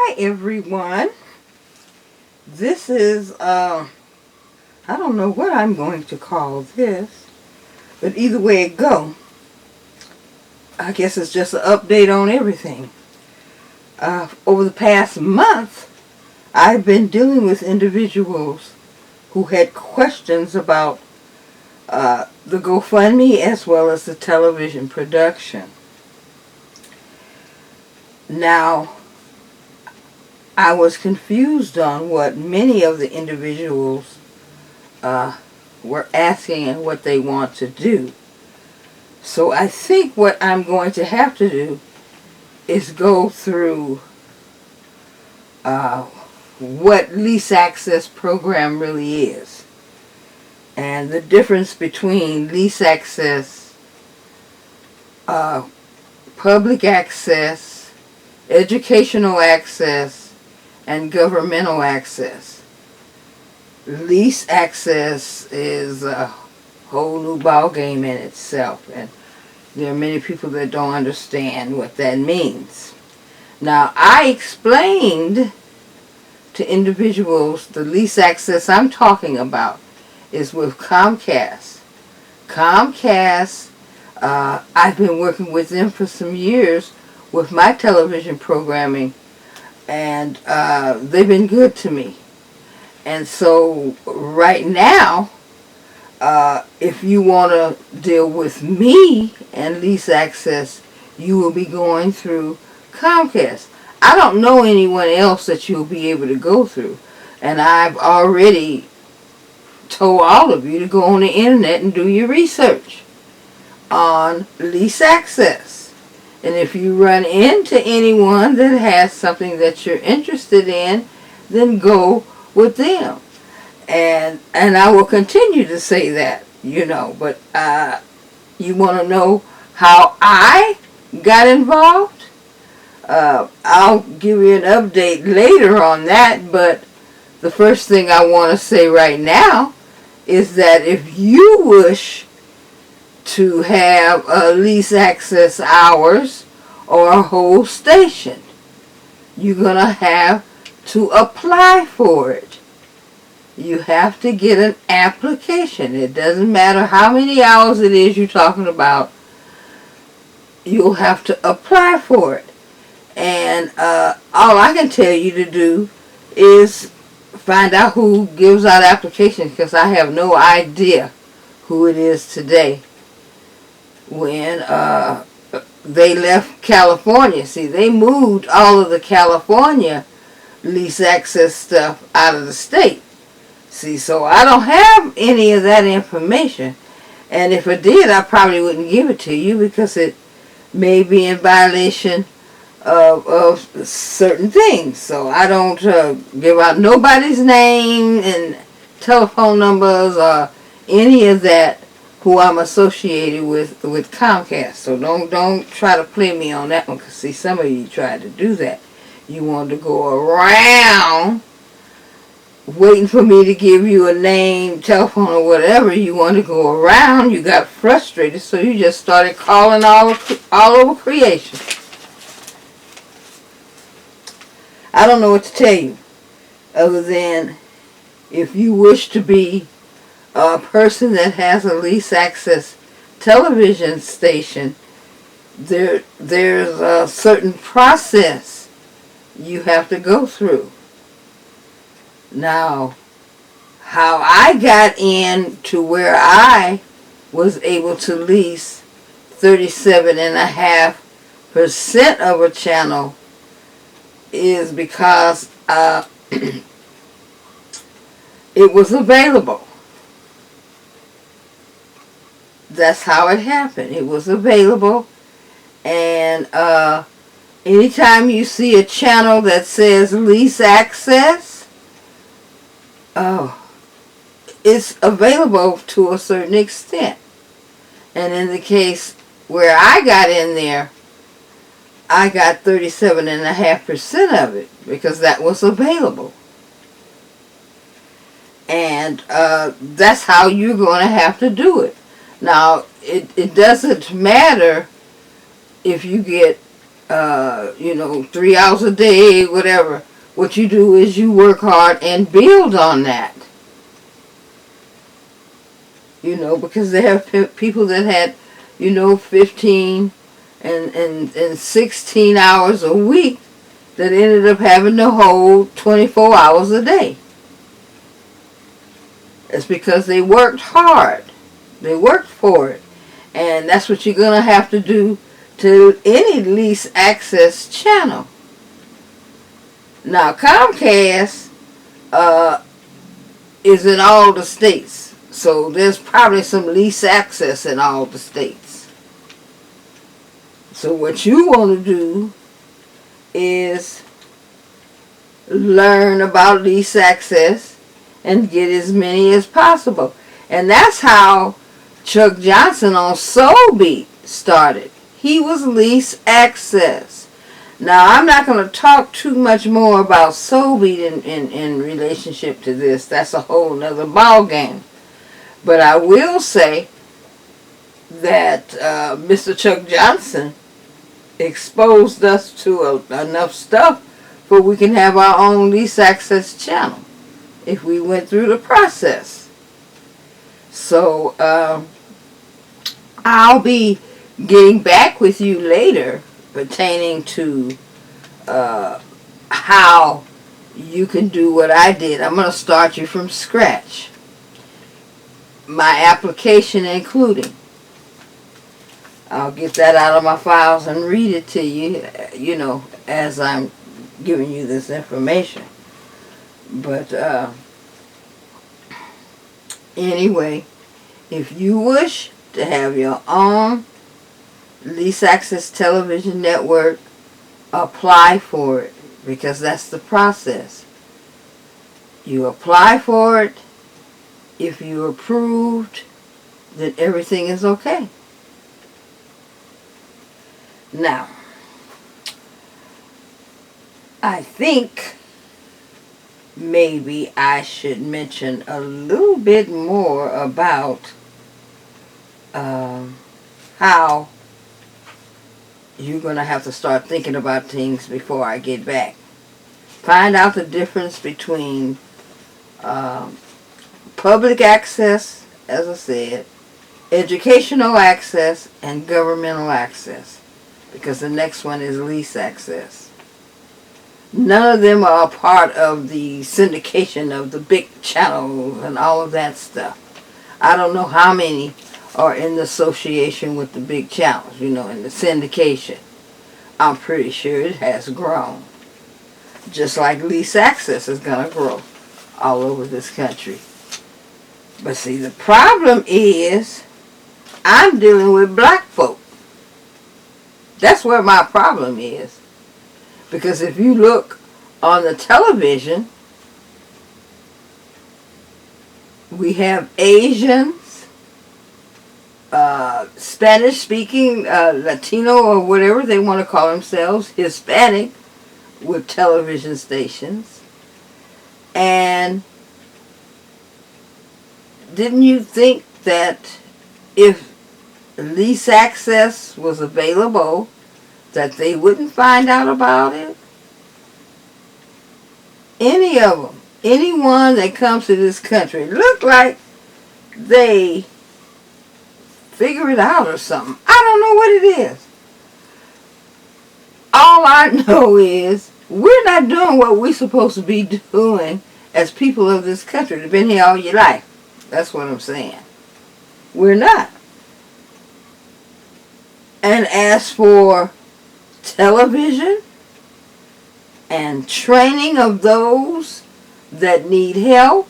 Hi everyone. This is I don't know what I'm going to call this, but either way it go, I guess it's just an update on everything. Over the past month, I've been dealing with individuals who had questions about the GoFundMe as well as the television production. Now, I was confused on what many of the individuals were asking and what they want to do. So I think what I'm going to have to do is go through what lease access program really is and the difference between lease access, public access, educational access, and governmental access. Lease access is a whole new ball game in itself, and there are many people that don't understand what that means. Now, I explained to individuals the lease access I'm talking about is with Comcast. Comcast, I've been working with them for some years with my television programming, and they've been good to me. And so right now, if you want to deal with me and lease access, you will be going through Comcast. I don't know anyone else that you'll be able to go through. And I've already told all of you to go on the internet and do your research on lease access. And if you run into anyone that has something that you're interested in, then go with them. And I will continue to say that, but you want to know how I got involved? I'll give you an update later on that, but the first thing I want to say right now is that if you wish to have a lease access hours or a whole station, you're going to have to apply for it. You have to get an application. It doesn't matter how many hours it is you're talking about. You'll have to apply for it. And all I can tell you to do is find out who gives out applications, because I have no idea who it is today. When they left California, see, they moved all of the California lease access stuff out of the state. See, so I don't have any of that information. And if I did, I probably wouldn't give it to you because it may be in violation of certain things. So I don't give out nobody's name and telephone numbers or any of that who I'm associated with Comcast. So don't try to play me on that one, because see, some of you tried to do that. You wanted to go around waiting for me to give you a name, telephone, or whatever. You want to go around. You got frustrated, so you just started calling all over creation. I don't know what to tell you other than if you wish to be a person that has a lease access television station, there's a certain process you have to go through. Now, how I got in to where I was able to lease 37.5% of a channel is because it was available. That's how it happened. It was available, and anytime you see a channel that says lease access, it's available to a certain extent. And in the case where I got in there, I got 37.5% of it because that was available. And that's how you're going to have to do it. Now, it doesn't matter if you get 3 hours a day, whatever. What you do is you work hard and build on that. Because they have people that had, 15 and 16 hours a week that ended up having to hold 24 hours a day. It's because they worked hard. They worked for it. And that's what you're going to have to do to any lease access channel. Now, Comcast is in all the states. So there's probably some lease access in all the states. So what you want to do is learn about lease access and get as many as possible. And that's how Chuck Johnson on Soul Beat started. He was lease access. Now, I'm not going to talk too much more about Soul Beat in relationship to this. That's a whole nother ball game. But I will say that Mr. Chuck Johnson exposed us to enough stuff where we can have our own lease access channel if we went through the process. So I'll be getting back with you later pertaining to how you can do what I did. I'm going to start you from scratch. My application including. I'll get that out of my files and read it to you, as I'm giving you this information. But anyway, if you wish to have your own lease access television network, apply for it, because that's the process. You apply for it. If you're approved, then everything is okay. Now, I think maybe I should mention a little bit more about how you're going to have to start thinking about things before I get back. Find out the difference between public access, as I said, educational access, and governmental access. Because the next one is lease access. None of them are a part of the syndication of the big channels and all of that stuff. I don't know how many are in the association with the big channels, in the syndication. I'm pretty sure it has grown. Just like lease access is going to grow all over this country. But see, the problem is I'm dealing with black folk. That's where my problem is. Because if you look on the television, we have Asians, Spanish-speaking, Latino, or whatever they want to call themselves, Hispanic, with television stations. And didn't you think that if lease access was available, that they wouldn't find out about it? Any of them, anyone that comes to this country, look like they figure it out or something. I don't know what it is. All I know is we're not doing what we're supposed to be doing as people of this country. They've been here all your life. That's what I'm saying. We're not. And as for television and training of those that need help,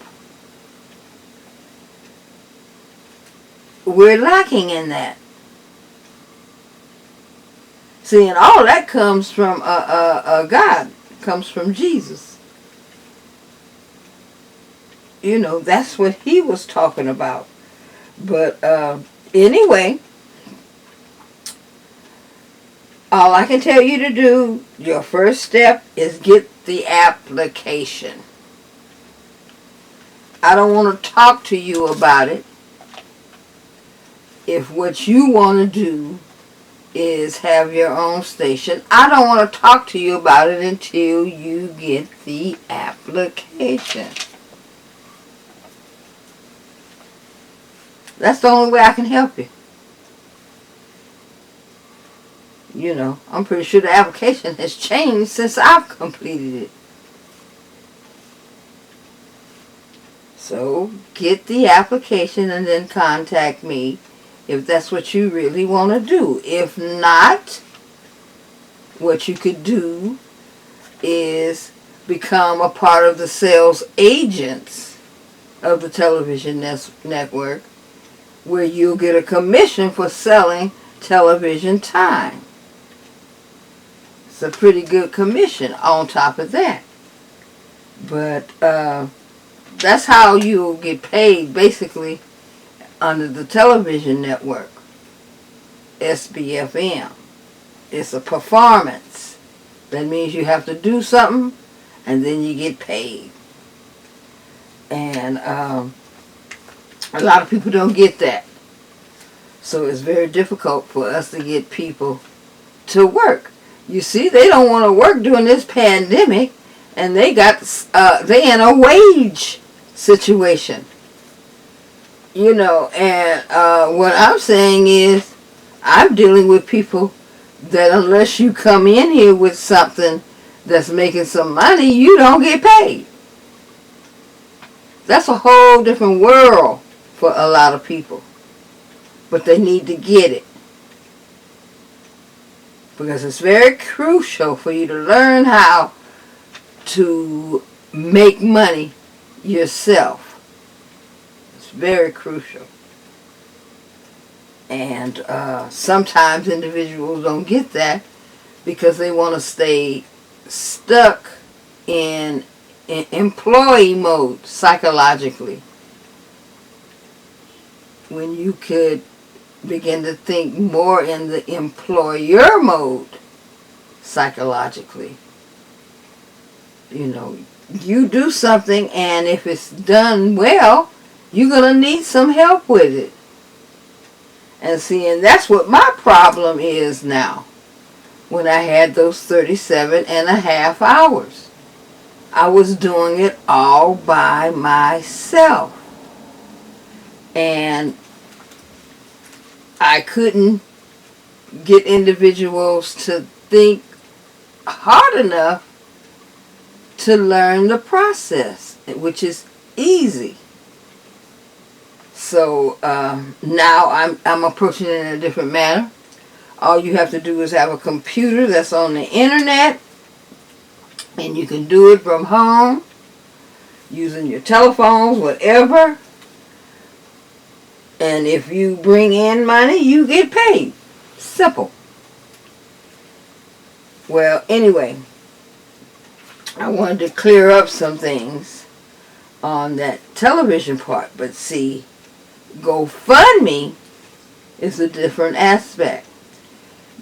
we're lacking in that. See, and all that comes from God, comes from Jesus. That's what he was talking about. But anyway, all I can tell you to do, your first step is get the application. I don't want to talk to you about it if what you want to do is have your own station. I don't want to talk to you about it until you get the application. That's the only way I can help you. You know, I'm pretty sure the application has changed since I've completed it. So get the application and then contact me if that's what you really want to do. If not, what you could do is become a part of the sales agents of the television network, where you'll get a commission for selling television time. It's a pretty good commission on top of that. But that's how you'll get paid, basically, under the television network, SBFM. It's a performance. That means you have to do something, and then you get paid. And a lot of people don't get that. So it's very difficult for us to get people to work. You see, they don't want to work during this pandemic, and they in a wage situation. You know, and what I'm saying is, I'm dealing with people that unless you come in here with something that's making some money, you don't get paid. That's a whole different world for a lot of people. But they need to get it. Because it's very crucial for you to learn how to make money yourself. It's very crucial. And sometimes individuals don't get that because they want to stay stuck in employee mode psychologically, when you could begin to think more in the employer mode psychologically. You know, you do something, and if it's done well, you're going to need some help with it. And see, and that's what my problem is now. When I had those 37 and a half hours, I was doing it all by myself. And I couldn't get individuals to think hard enough to learn the process, which is easy. So now I'm approaching it in a different manner. All you have to do is have a computer that's on the internet, and you can do it from home, using your telephones, whatever. And if you bring in money, you get paid. Simple. Well, anyway, I wanted to clear up some things on that television part. But see, GoFundMe is a different aspect.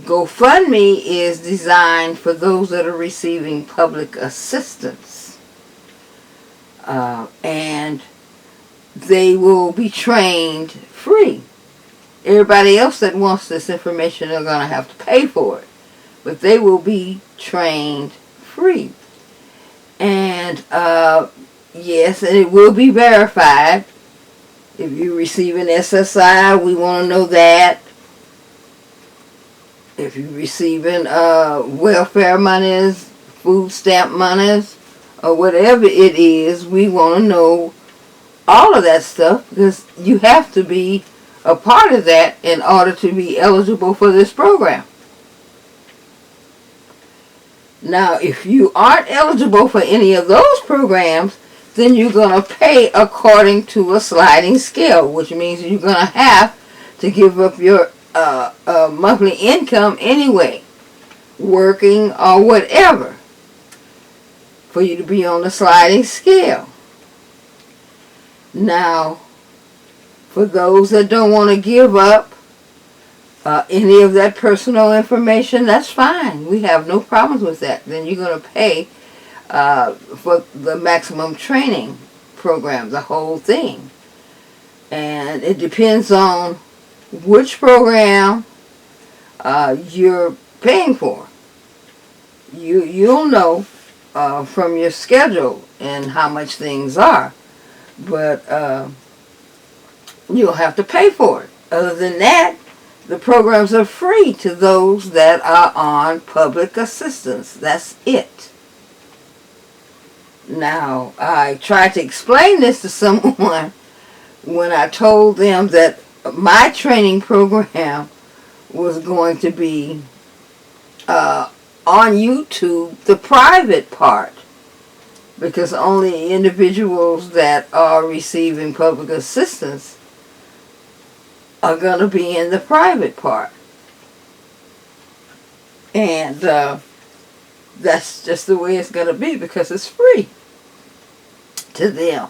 GoFundMe is designed for those that are receiving public assistance. And they will be trained free. Everybody else that wants this information are going to have to pay for it. But they will be trained free. And yes, and it will be verified. If you receive an SSI, we want to know that. If you're receiving welfare monies, food stamp monies, or whatever it is, we want to know all of that stuff, because you have to be a part of that in order to be eligible for this program. Now, if you aren't eligible for any of those programs, then you're going to pay according to a sliding scale, which means you're going to have to give up your monthly income anyway, working or whatever, for you to be on the sliding scale. Now, for those that don't want to give up any of that personal information, that's fine. We have no problems with that. Then you're going to pay for the maximum training program, the whole thing. And it depends on which program, you're paying for. You'll know from your schedule and how much things are, but you'll have to pay for it. Other than that, the programs are free to those that are on public assistance. That's it. Now, I tried to explain this to someone when I told them that my training program was going to be on YouTube, the private part, because only individuals that are receiving public assistance are going to be in the private part. And that's just the way it's going to be, because it's free to them.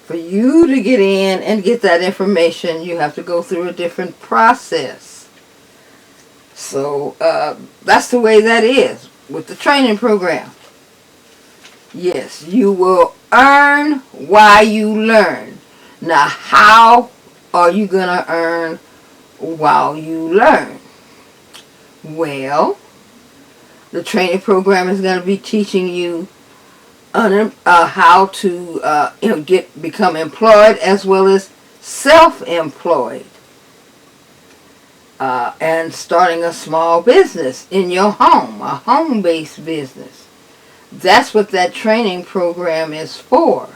For you to get in and get that information, you have to go through a different process. So that's the way that is with the training program. Yes, you will earn while you learn. Now, how are you going to earn while you learn? Well, the training program is going to be teaching you how to become employed as well as self-employed, and starting a small business in your home, a home-based business. That's what that training program is for.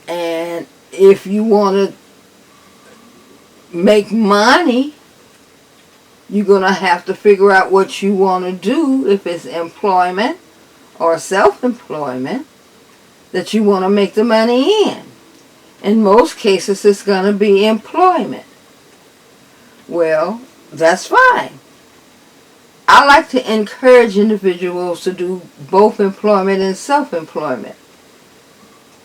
And if you want to make money, you're going to have to figure out what you want to do, if it's employment or self-employment that you want to make the money in. In most cases, it's going to be employment. Well, that's fine. I like to encourage individuals to do both employment and self-employment.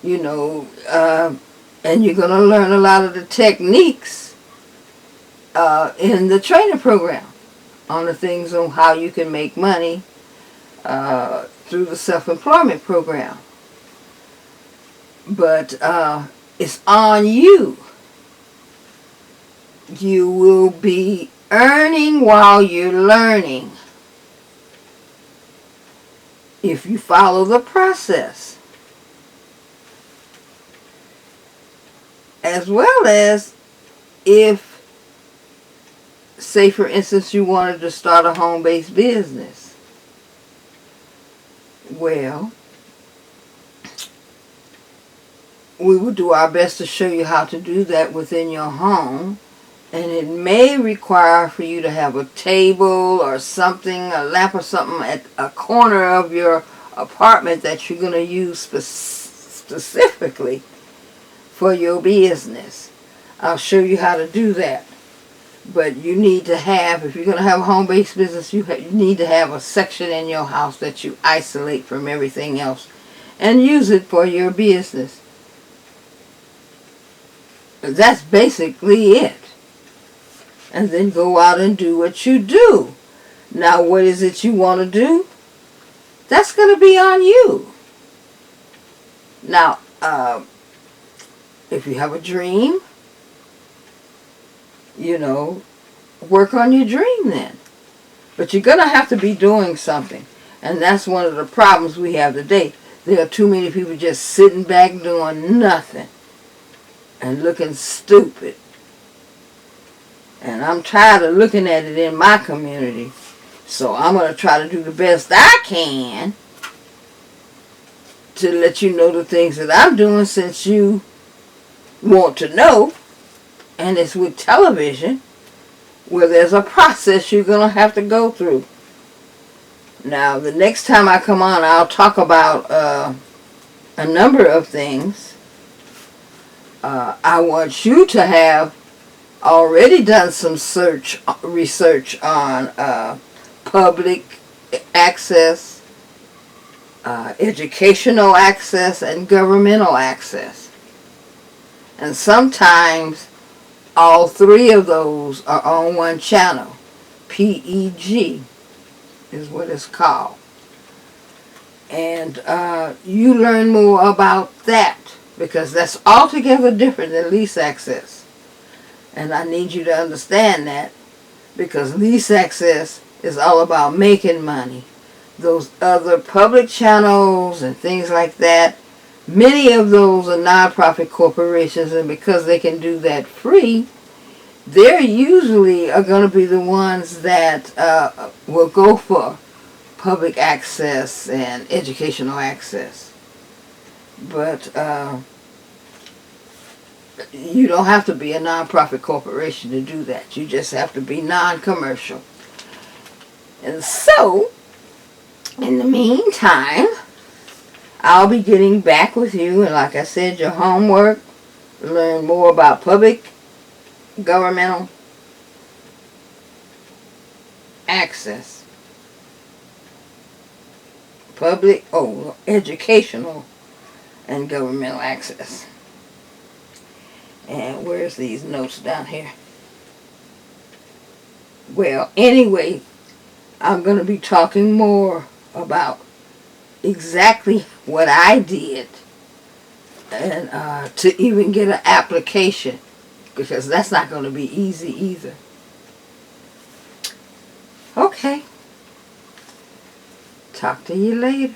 And you're going to learn a lot of the techniques in the training program on the things on how you can make money through the self-employment program. But it's on you. You will be earning while you're learning if you follow the process. As well as if, say for instance, you wanted to start a home-based business. Well, we will do our best to show you how to do that within your home. And it may require for you to have a table or something, a lamp or something at a corner of your apartment that you're going to use specifically for your business. I'll show you how to do that. But you need to have, if you're going to have a home-based business, you need to have a section in your house that you isolate from everything else and use it for your business. That's basically it. And then go out and do what you do. Now, what is it you want to do? That's going to be on you. Now, if you have a dream, work on your dream then. But you're going to have to be doing something. And that's one of the problems we have today. There are too many people just sitting back doing nothing and looking stupid. And I'm tired of looking at it in my community. So I'm going to try to do the best I can to let you know the things that I'm doing, since you want to know. And it's with television, where there's a process you're going to have to go through. Now, the next time I come on, I'll talk about a number of things. I want you to have already done some research on public access, educational access, and governmental access. And sometimes all three of those are on one channel. PEG is what it's called. And you learn more about that, because that's altogether different than lease access. And I need you to understand that, because least access is all about making money. Those other public channels and things like that, many of those are nonprofit corporations, and because they can do that free, they're usually are going to be the ones that will go for public access and educational access. But you don't have to be a nonprofit corporation to do that. You just have to be non-commercial. And so, in the meantime, I'll be getting back with you. And like I said, your homework, learn more about public governmental access. Educational and governmental access. And where's these notes down here? Well, anyway, I'm going to be talking more about exactly what I did and to even get an application, because that's not going to be easy either. Okay. Talk to you later.